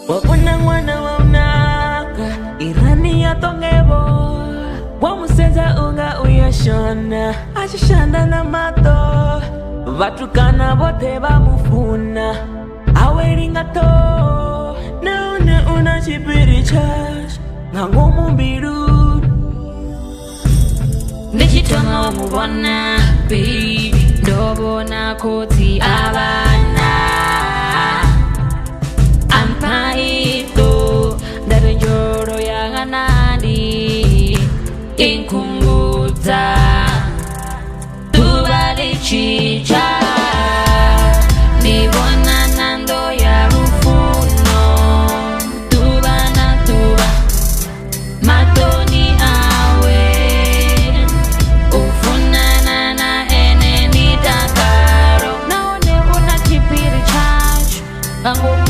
Wakuna mwana wa unaka irani ya tongebo wamuseza unga uyashona ashishanda na mato vatukana bote bamufuna aweringa to naone una chipiri chash nangomu mbiru Ndichitoma umubona baby ndobona koti abana Ampaito ndarenjoro ya ganani inkumbuza tubali chicha nibona nando ya rufuno tuba na tuba matoni awe ufunana na eneni takaro naone una kipiri chacho ango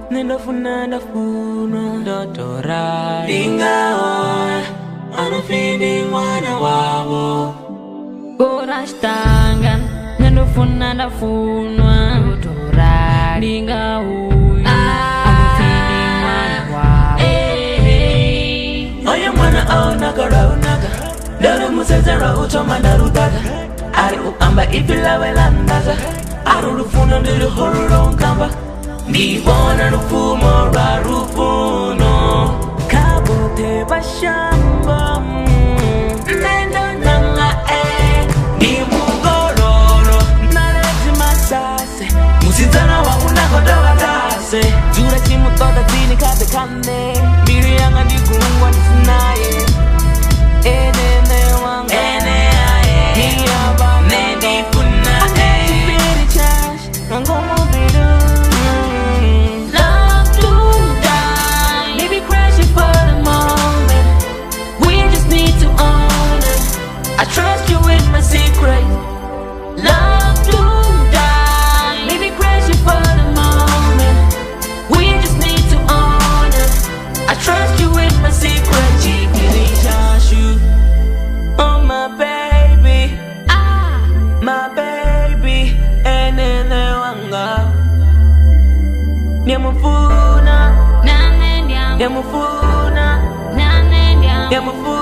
Nina funo dotora Dinga anafindi mwana wabo Ora stangan Nanufuna na funwa dotora Dinga anafindi mwana wabo Oye mwana au naga Dere musezera utoma darutaga Ari ukamba ipila welandaga Aru rufuno ndiru horuro nkamba Nibona rufumo rwa rufuno Kabote bashamba Nendo nanga Nimugororo Nalezi masase Musizana wa unakodoga tase Zure chimu toda zini kate kane Miri yanga nigungwa nisinaye Enene wanga Ene ae Hiyaba Nedi funa Chibiri chash Nangomo bidu I trust you with my secret. Love to die. Maybe crazy for the moment. We just need to own it. I trust you with my secret. Oh my baby, my baby, enene wanga. Nyamufuna, Nane nyam. nyamufuna, Nane nyam. nyamufuna.